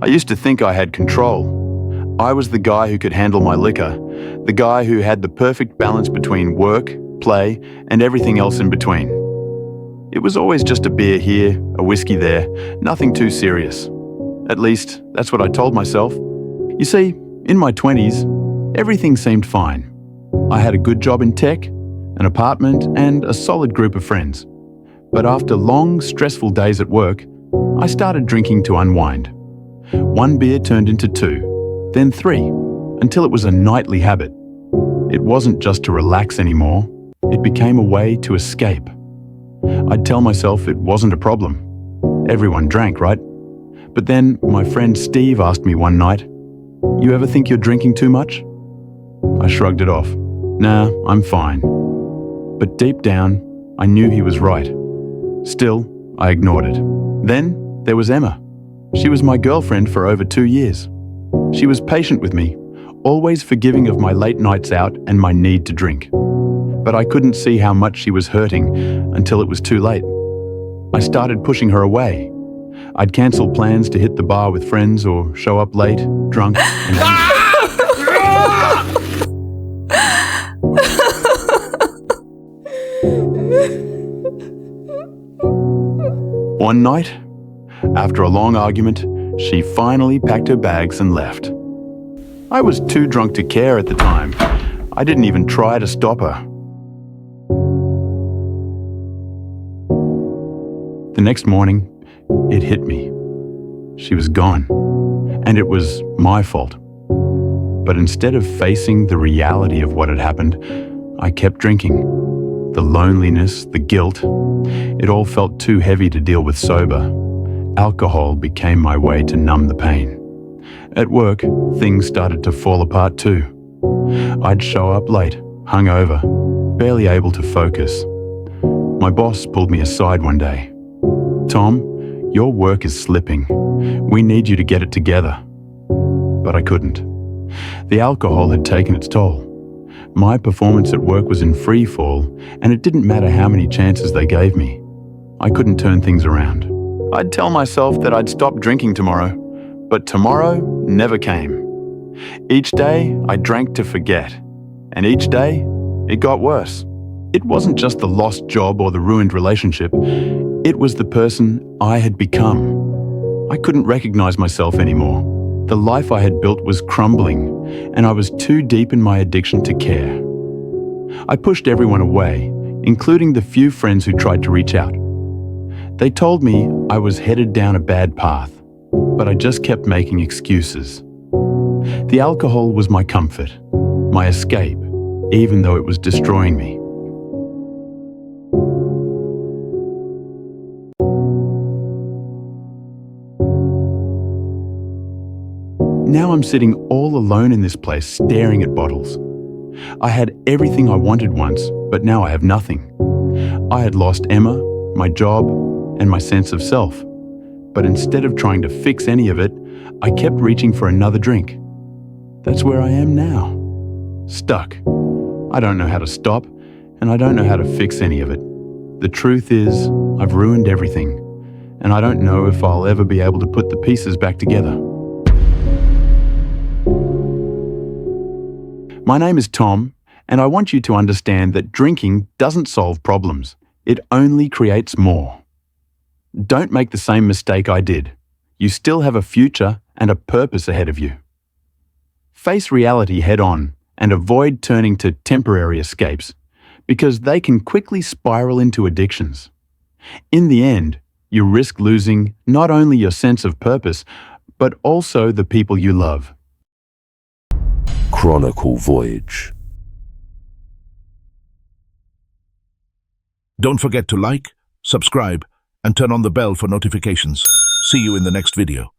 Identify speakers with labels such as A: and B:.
A: I used to think I had control. I was the guy who could handle my liquor, the guy who had the perfect balance between work, play, and everything else in between. It was always just a beer here, a whiskey there, nothing too serious. At least, that's what I told myself. You see, in my 20s, everything seemed fine. I had a good job in tech, an apartment, and a solid group of friends. But after long, stressful days at work, I started drinking to unwind. One beer turned into two, then three, until it was a nightly habit. It wasn't just to relax anymore, it became a way to escape. I'd tell myself it wasn't a problem. Everyone drank, right? But then my friend Steve asked me one night, "You ever think you're drinking too much?" I shrugged it off. Nah, I'm fine. But deep down, I knew he was right. Still, I ignored it. Then there was Emma. She was my girlfriend for over 2 years. She was patient with me, always forgiving of my late nights out and my need to drink. But I couldn't see how much she was hurting until it was too late. I started pushing her away. I'd cancel plans to hit the bar with friends or show up late, drunk, and angry. One night, after a long argument, she finally packed her bags and left. I was too drunk to care at the time. I didn't even try to stop her. The next morning, it hit me. She was gone, and it was my fault. But instead of facing the reality of what had happened, I kept drinking. The loneliness, the guilt, it all felt too heavy to deal with sober. Alcohol became my way to numb the pain. At work, things started to fall apart too. I'd show up late, hungover, barely able to focus. My boss pulled me aside one day. "Tom, your work is slipping. We need you to get it together." But I couldn't. The alcohol had taken its toll. My performance at work was in free fall, and it didn't matter how many chances they gave me. I couldn't turn things around. I'd tell myself that I'd stop drinking tomorrow, but tomorrow never came. Each day, I drank to forget, and each day, it got worse. It wasn't just the lost job or the ruined relationship. It was the person I had become. I couldn't recognize myself anymore. The life I had built was crumbling, and I was too deep in my addiction to care. I pushed everyone away, including the few friends who tried to reach out. They told me I was headed down a bad path, but I just kept making excuses. The alcohol was my comfort, my escape, even though it was destroying me. Now I'm sitting all alone in this place staring at bottles. I had everything I wanted once, but now I have nothing. I had lost Emma, my job, and my sense of self. But instead of trying to fix any of it, I kept reaching for another drink. That's where I am now. Stuck. I don't know how to stop, and I don't know how to fix any of it. The truth is, I've ruined everything, and I don't know if I'll ever be able to put the pieces back together. My name is Tom, and I want you to understand that drinking doesn't solve problems. It only creates more. Don't make the same mistake I did. You still have a future and a purpose ahead of you. Face reality head on and avoid turning to temporary escapes, because they can quickly spiral into addictions. In the end, you risk losing not only your sense of purpose, but also the people you love.
B: Chronicle Voyage.
C: Don't forget to like, subscribe, and turn on the bell for notifications. See you in the next video.